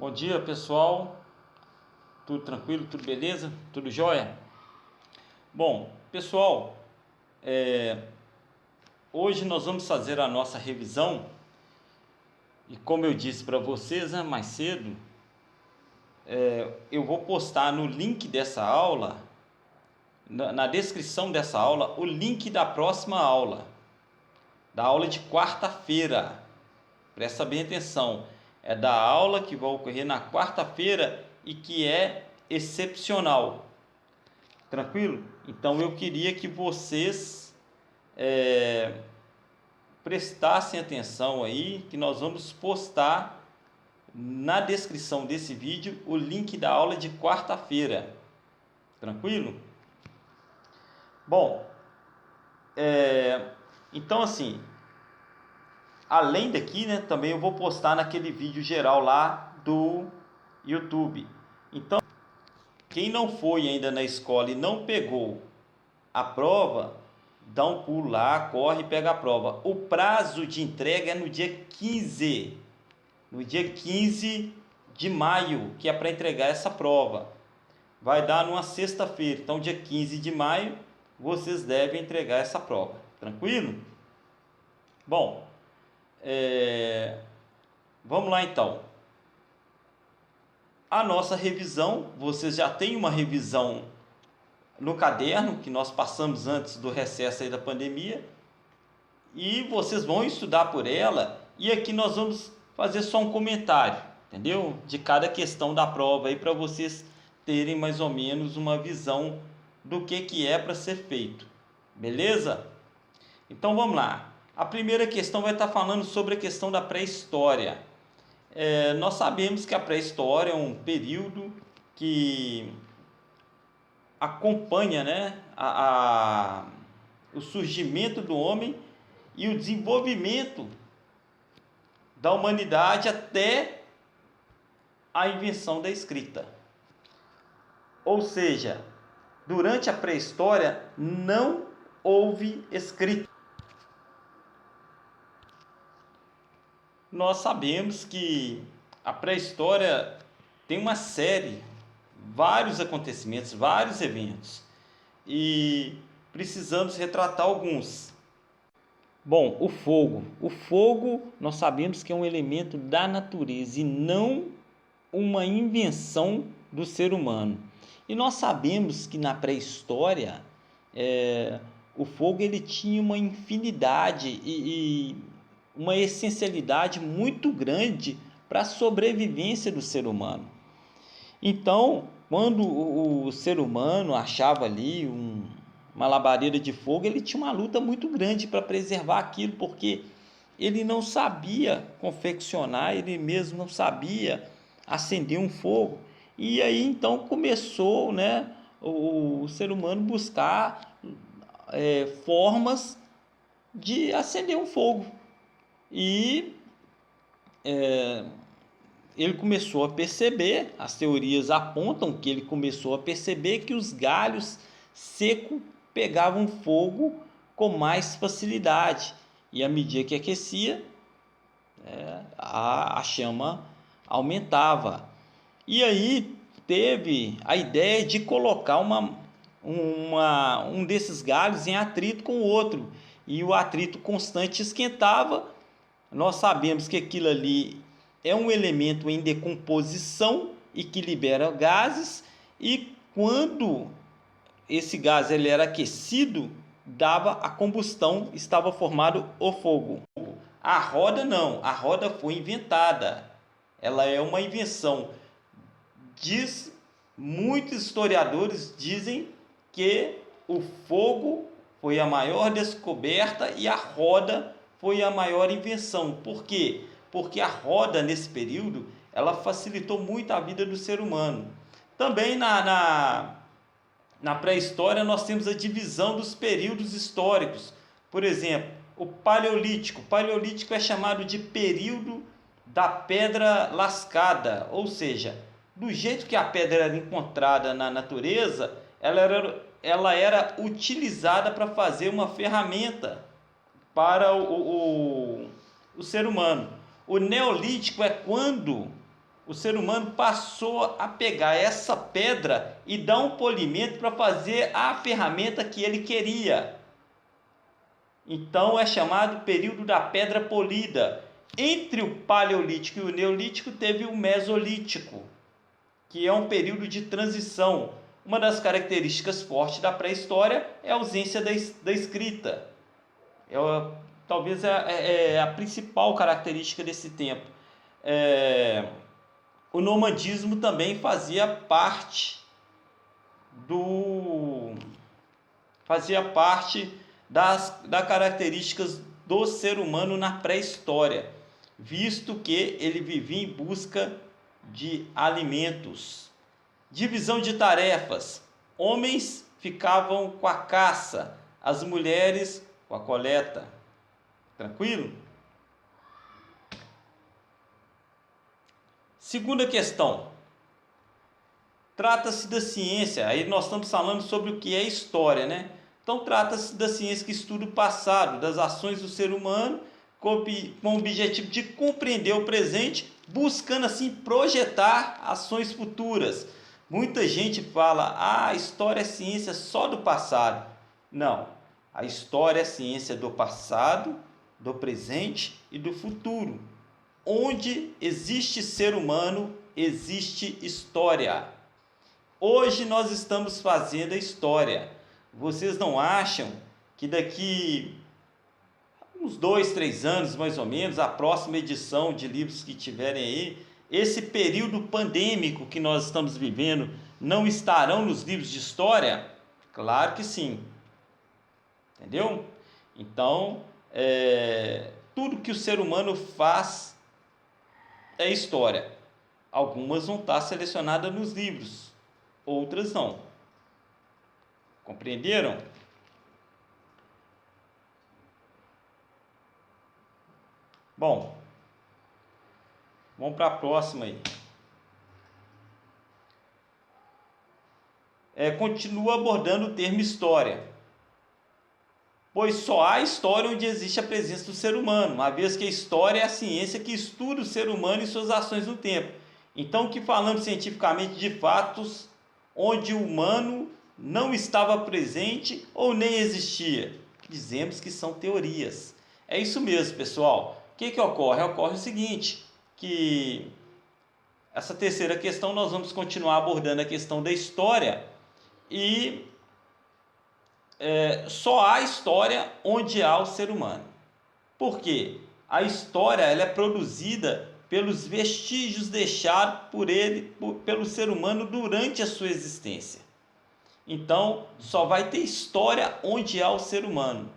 Bom dia, pessoal. Tudo tranquilo? Tudo beleza? Tudo jóia? Bom, pessoal, hoje nós vamos fazer a nossa revisão e, como eu disse para vocês, né, mais cedo, eu vou postar no link dessa aula, na descrição dessa aula, o link da próxima aula, da aula de quarta-feira. Presta bem atenção, é da aula que vai ocorrer na quarta-feira e que é excepcional. Tranquilo? Então eu queria que vocês prestassem atenção aí, que nós vamos postar na descrição desse vídeo o link da aula de quarta-feira. Tranquilo? Bom, então assim, além daqui, né, também eu vou postar naquele vídeo geral lá do YouTube. Então, quem não foi ainda na escola e não pegou a prova, dá um pulo lá, corre e pega a prova. O prazo de entrega é no dia 15. No dia 15 de maio, que é para entregar essa prova. Vai dar numa sexta-feira. Então, dia 15 de maio, vocês devem entregar essa prova. Tranquilo? Bom, vamos lá então. A nossa revisão, vocês já têm uma revisão no caderno que nós passamos antes do recesso aí da pandemia, e vocês vão estudar por ela, e aqui nós vamos fazer só um comentário, entendeu? De cada questão da prova aí, para vocês terem mais ou menos uma visão do que é para ser feito, beleza? Então vamos lá. A primeira questão vai estar falando sobre a questão da pré-história. Nós sabemos que a pré-história é um período que acompanha, né, o surgimento do homem e o desenvolvimento da humanidade até a invenção da escrita. Ou seja, durante a pré-história não houve escrita. Nós sabemos que a pré-história tem uma série, vários acontecimentos, vários eventos, e precisamos retratar alguns. Bom, o fogo. O fogo nós sabemos que é um elemento da natureza e não uma invenção do ser humano. E nós sabemos que na pré-história o fogo ele tinha uma infinidade e uma essencialidade muito grande para a sobrevivência do ser humano. Então, quando o ser humano achava ali uma labareda de fogo, ele tinha uma luta muito grande para preservar aquilo, porque ele não sabia confeccionar, ele mesmo não sabia acender um fogo. E aí então começou, né, o ser humano buscar formas de acender um fogo. E ele começou a perceber, as teorias apontam que ele começou a perceber que os galhos secos pegavam fogo com mais facilidade. E à medida que aquecia, a chama aumentava. E aí teve a ideia de colocar um desses galhos em atrito com o outro. E o atrito constante esquentava. Nós sabemos que aquilo ali é um elemento em decomposição e que libera gases, e quando esse gás ele era aquecido, dava a combustão, estava formado o fogo. A roda não, a roda foi inventada, ela é uma invenção. Muitos historiadores dizem que o fogo foi a maior descoberta e a roda foi a maior invenção. Por quê? Porque a roda, nesse período, ela facilitou muito a vida do ser humano. Também na pré-história nós temos a divisão dos períodos históricos. Por exemplo, o Paleolítico. O Paleolítico é chamado de período da pedra lascada, ou seja, do jeito que a pedra era encontrada na natureza, ela era utilizada para fazer uma ferramenta para o ser humano. O Neolítico é quando o ser humano passou a pegar essa pedra e dar um polimento para fazer a ferramenta que ele queria. Então é chamado período da pedra polida. Entre o Paleolítico e o Neolítico teve o Mesolítico, que é um período de transição. Uma das características fortes da pré-história é a ausência da escrita. Talvez é a principal característica desse tempo. O nomadismo também fazia parte das características do ser humano na pré-história, visto que ele vivia em busca de alimentos. Divisão de tarefas: homens ficavam com a caça, as mulheres com a coleta. Tranquilo? Segunda questão. Trata-se da ciência, aí nós estamos falando sobre o que é história, né? Então trata-se da ciência que estuda o passado, das ações do ser humano, com o objetivo de compreender o presente, buscando assim projetar ações futuras. Muita gente fala, a história é ciência só do passado. Não, a história é ciência do passado, do presente e do futuro. Onde existe ser humano, existe história. Hoje nós estamos fazendo a história. Vocês não acham que daqui uns 2, 3 anos, mais ou menos, a próxima edição de livros que tiverem aí, esse período pandêmico que nós estamos vivendo, não estarão nos livros de história? Claro que sim. Entendeu? Então, tudo que o ser humano faz é história. Algumas vão estar selecionadas nos livros, outras não. Compreenderam? Bom, vamos para a próxima aí. Continua abordando o termo história, pois só há história onde existe a presença do ser humano, uma vez que a história é a ciência que estuda o ser humano e suas ações no tempo. Então, que falamos cientificamente de fatos onde o humano não estava presente ou nem existia? Dizemos que são teorias. É isso mesmo, pessoal. O que ocorre? Ocorre o seguinte, que essa terceira questão nós vamos continuar abordando a questão da história e só há história onde há o ser humano. Por quê? A história ela é produzida pelos vestígios deixados pelo ser humano durante a sua existência. Então, só vai ter história onde há o ser humano.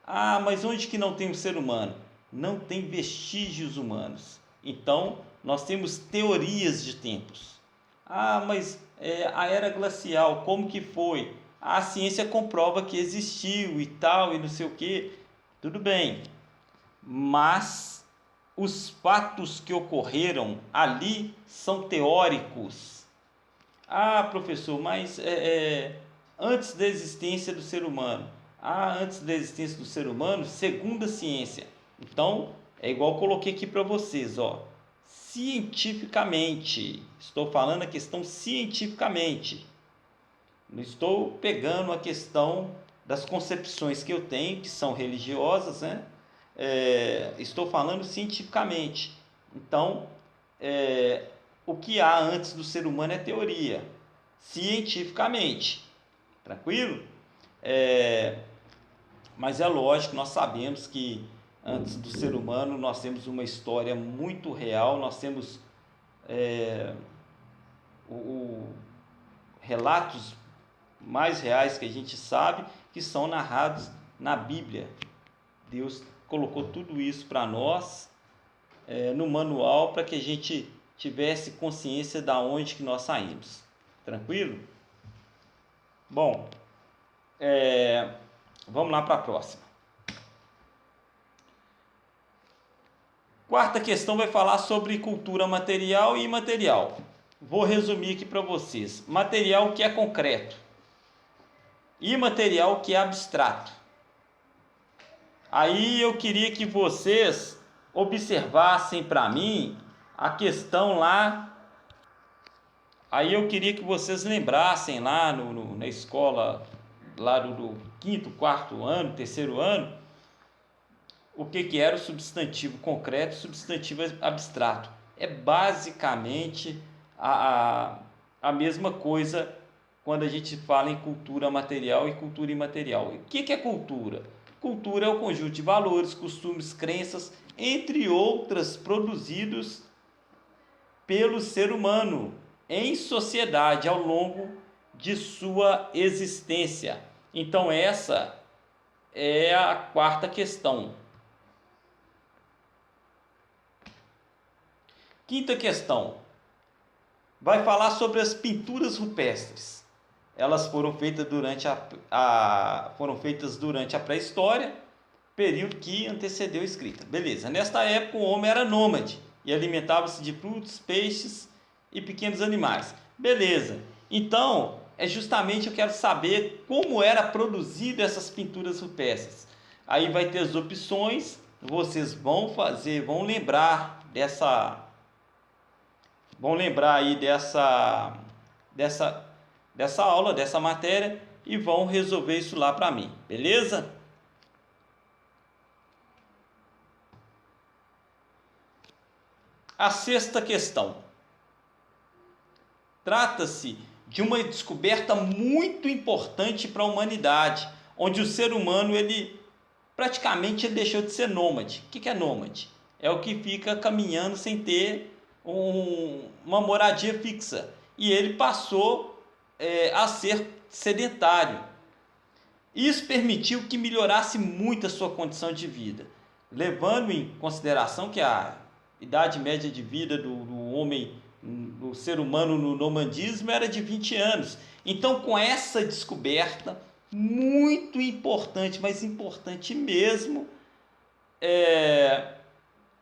Ah, mas onde que não tem o ser humano? Não tem vestígios humanos. Então, nós temos teorias de tempos. Ah, mas a era glacial, como que foi? A ciência comprova que existiu e tal, e não sei o que. Tudo bem, mas os fatos que ocorreram ali são teóricos. Ah, professor, mas antes da existência do ser humano. Ah, antes da existência do ser humano, segundo a ciência. Então, é igual eu coloquei aqui para vocês, ó. Cientificamente, estou falando a questão cientificamente. Não estou pegando a questão das concepções que eu tenho, que são religiosas, né? Estou falando cientificamente. Então, o que há antes do ser humano é teoria, cientificamente. Tranquilo? Mas é lógico, nós sabemos que antes do ser humano nós temos uma história muito real, nós temos relatos mais reais que a gente sabe, que são narrados na Bíblia. Deus colocou tudo isso para nós no manual, para que a gente tivesse consciência de onde que nós saímos. Tranquilo? Bom, vamos lá para a próxima. Quarta questão vai falar sobre cultura material e imaterial. Vou resumir aqui para vocês. Material que é concreto, imaterial que é abstrato. Aí eu queria que vocês observassem para mim a questão lá Aí eu queria que vocês lembrassem lá na escola, lá do quinto, quarto ano, terceiro ano, o que era o substantivo concreto e o substantivo abstrato. É basicamente a mesma coisa quando a gente fala em cultura material e cultura imaterial. O que é cultura? Cultura é o conjunto de valores, costumes, crenças, entre outras, produzidos pelo ser humano em sociedade ao longo de sua existência. Então essa é a quarta questão. Quinta questão, vai falar sobre as pinturas rupestres. Elas foram feitas durante a pré-história, período que antecedeu a escrita. Beleza. Nesta época o homem era nômade e alimentava-se de frutos, peixes e pequenos animais. Beleza. Então, justamente eu quero saber como era produzida essas pinturas rupestres. Aí vai ter as opções, vocês vão lembrar aí dessa aula, dessa matéria, e vão resolver isso lá para mim, beleza? A sexta questão. Trata-se de uma descoberta muito importante para a humanidade, onde o ser humano praticamente deixou de ser nômade. O que é nômade? É o que fica caminhando sem ter uma moradia fixa. E ele passou a ser sedentário. Isso permitiu que melhorasse muito a sua condição de vida, levando em consideração que a idade média de vida do homem, do ser humano no nomadismo era de 20 anos. Então, com essa descoberta muito importante, mas importante mesmo,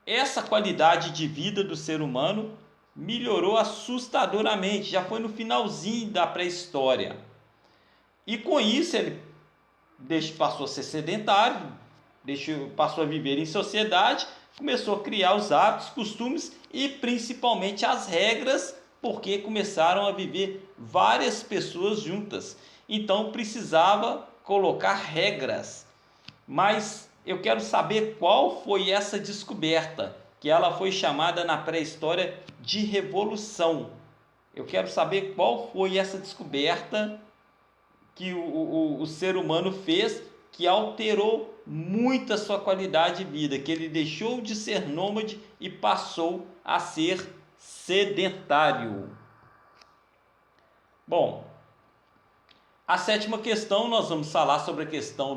essa qualidade de vida do ser humano melhorou assustadoramente, já foi no finalzinho da pré-história. E com isso ele passou a ser sedentário, passou a viver em sociedade, começou a criar os hábitos, costumes e principalmente as regras, porque começaram a viver várias pessoas juntas. Então precisava colocar regras. Mas eu quero saber qual foi essa descoberta, que ela foi chamada na pré-história de revolução. Eu quero saber qual foi essa descoberta que o ser humano fez, que alterou muito a sua qualidade de vida, que ele deixou de ser nômade e passou a ser sedentário. Bom, a sétima questão, nós vamos falar sobre a questão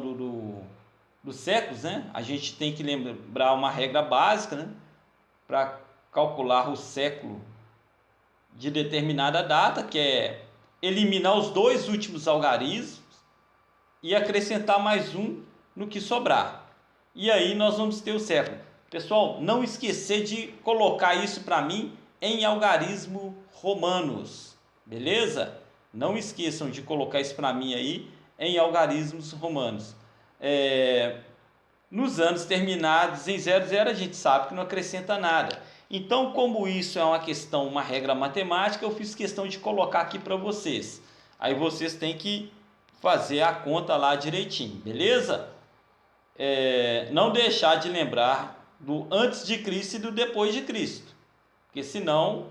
dos séculos, né? A gente tem que lembrar uma regra básica, né? Para calcular o século de determinada data, que é eliminar os dois últimos algarismos e acrescentar mais um no que sobrar. E aí nós vamos ter o século. Pessoal, não esquecer de colocar isso para mim em algarismo romanos, beleza? Não esqueçam de colocar isso para mim aí em algarismos romanos. Nos anos terminados em 00, a gente sabe que não acrescenta nada. Então, como isso é uma regra matemática, eu fiz questão de colocar aqui para vocês. Aí vocês têm que fazer a conta lá direitinho, beleza? Não deixar de lembrar do antes de Cristo e do depois de Cristo, porque senão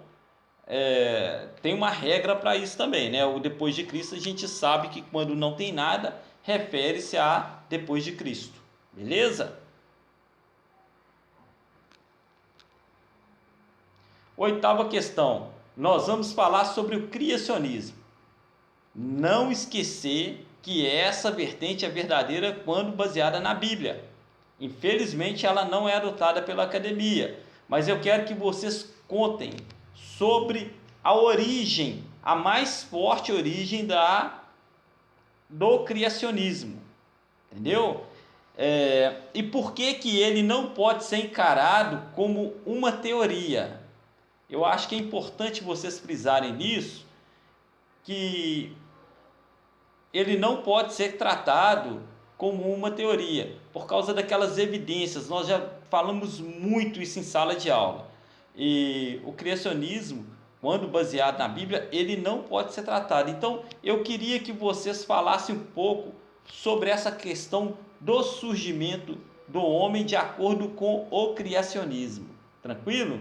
tem uma regra para isso também, né? O depois de Cristo a gente sabe que quando não tem nada, refere-se a depois de Cristo, beleza? Oitava questão, nós vamos falar sobre o criacionismo. Não esquecer que essa vertente é verdadeira quando baseada na Bíblia. Infelizmente ela não é adotada pela academia, mas eu quero que vocês contem sobre a origem, a mais forte origem do criacionismo, entendeu? E por que ele não pode ser encarado como uma teoria? Eu acho que é importante vocês frisarem nisso, que ele não pode ser tratado como uma teoria, por causa daquelas evidências. Nós já falamos muito isso em sala de aula. E o criacionismo quando baseado na Bíblia, ele não pode ser tratado. Então, eu queria que vocês falassem um pouco sobre essa questão do surgimento do homem de acordo com o criacionismo. Tranquilo?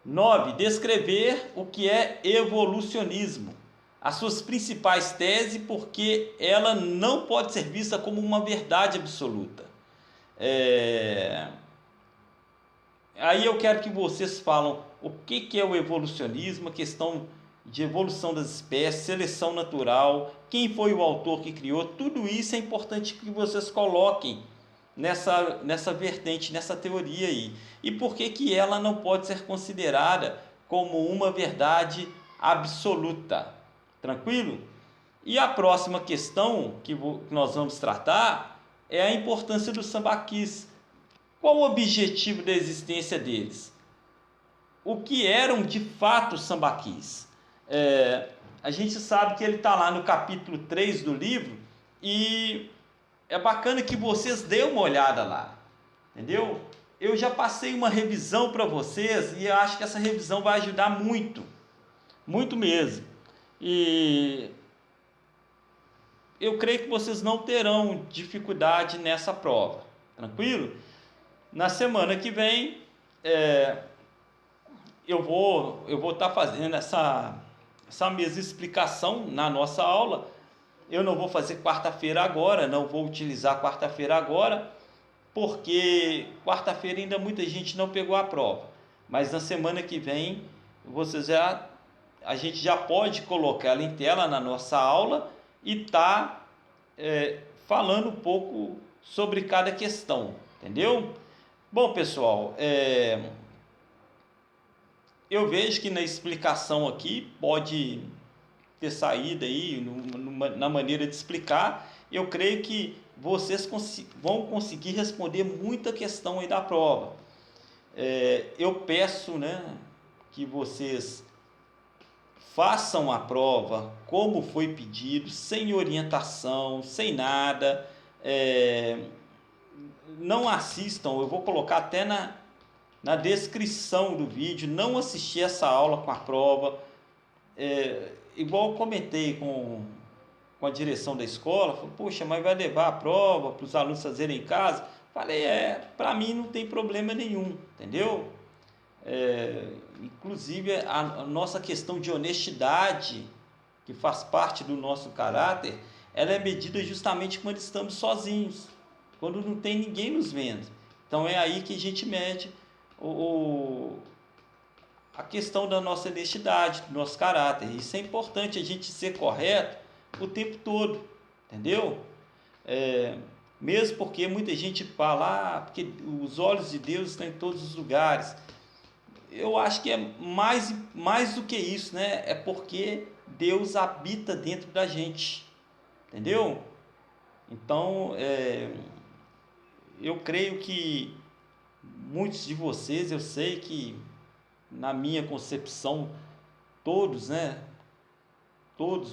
9. Descrever o que é evolucionismo. As suas principais teses, porque ela não pode ser vista como uma verdade absoluta. Aí eu quero que vocês falem o que é o evolucionismo, a questão de evolução das espécies, seleção natural, quem foi o autor que criou, tudo isso é importante que vocês coloquem nessa vertente, nessa teoria aí. E por que ela não pode ser considerada como uma verdade absoluta. Tranquilo? E a próxima questão que nós vamos tratar é a importância dos sambaquis. Qual o objetivo da existência deles? O que eram de fato os sambaquis? A gente sabe que ele está lá no capítulo 3 do livro e é bacana que vocês dêem uma olhada lá, entendeu? Eu já passei uma revisão para vocês e eu acho que essa revisão vai ajudar muito, muito mesmo. E eu creio que vocês não terão dificuldade nessa prova, tranquilo? Na semana que vem, eu vou estar fazendo essa mesma explicação na nossa aula. Eu não vou fazer quarta-feira agora, não vou utilizar quarta-feira agora, porque quarta-feira ainda muita gente não pegou a prova. Mas na semana que vem, a gente já pode colocar ela em tela na nossa aula e falando um pouco sobre cada questão, entendeu? Bom, pessoal, eu vejo que na explicação aqui pode ter saído aí na maneira de explicar. Eu creio que vocês vão conseguir responder muita questão aí da prova. Eu peço, que vocês façam a prova como foi pedido, sem orientação, sem nada. Não assistam, eu vou colocar até na descrição do vídeo, não assistir essa aula com a prova. Igual eu comentei com a direção da escola, falei, poxa, mas vai levar a prova para os alunos fazerem em casa? Falei, para mim não tem problema nenhum, entendeu? Inclusive a nossa questão de honestidade, que faz parte do nosso caráter, ela é medida justamente quando estamos sozinhos, quando não tem ninguém nos vendo. Então é aí que a gente mede a questão da nossa honestidade, do nosso caráter. Isso é importante, a gente ser correto o tempo todo, entendeu? Mesmo porque muita gente fala, porque os olhos de Deus estão em todos os lugares. Eu acho que é mais do que isso, é porque Deus habita dentro da gente, entendeu? Então, eu creio que muitos de vocês, eu sei que na minha concepção, todos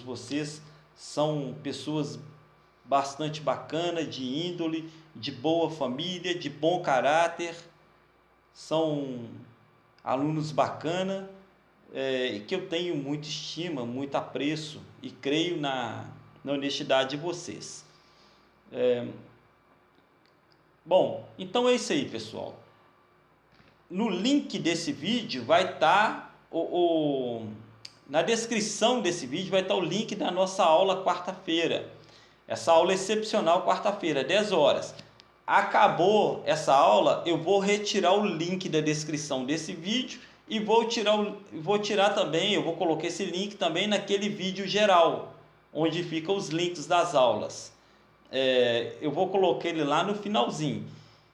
vocês são pessoas bastante bacanas, de índole, de boa família, de bom caráter, são alunos bacanas, que eu tenho muita estima, muito apreço e creio na honestidade de vocês. Bom, então é isso aí, pessoal. No link desse vídeo vai estar na descrição desse vídeo vai estar o link da nossa aula quarta-feira. Essa aula excepcional quarta-feira, 10 horas. Acabou essa aula, eu vou retirar o link da descrição desse vídeo e vou tirar também, eu vou colocar esse link também naquele vídeo geral, onde ficam os links das aulas. Eu vou colocar ele lá no finalzinho.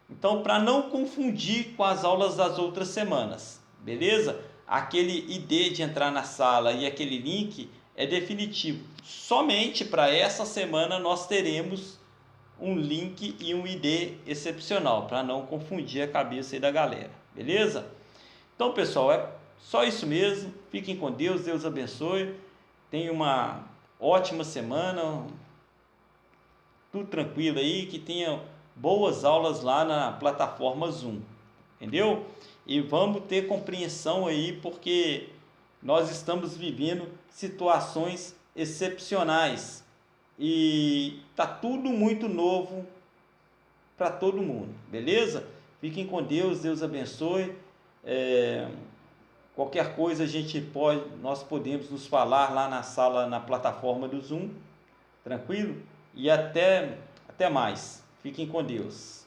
Então, para não confundir com as aulas das outras semanas, beleza? Aquele ID de entrar na sala e aquele link é definitivo. Somente para essa semana nós teremos um link e um ID excepcional, para não confundir a cabeça aí da galera, beleza? Então, pessoal, é só isso mesmo. Fiquem com Deus, Deus abençoe. Tenham uma ótima semana, tudo tranquilo aí, que tenha boas aulas lá na plataforma Zoom. entendeu? E vamos ter compreensão aí, porque nós estamos vivendo situações excepcionais e tá tudo muito novo para todo mundo, beleza? Fiquem com Deus, Deus abençoe. Qualquer coisa nós podemos nos falar lá na sala, na plataforma do Zoom, tranquilo? E até mais. Fiquem com Deus.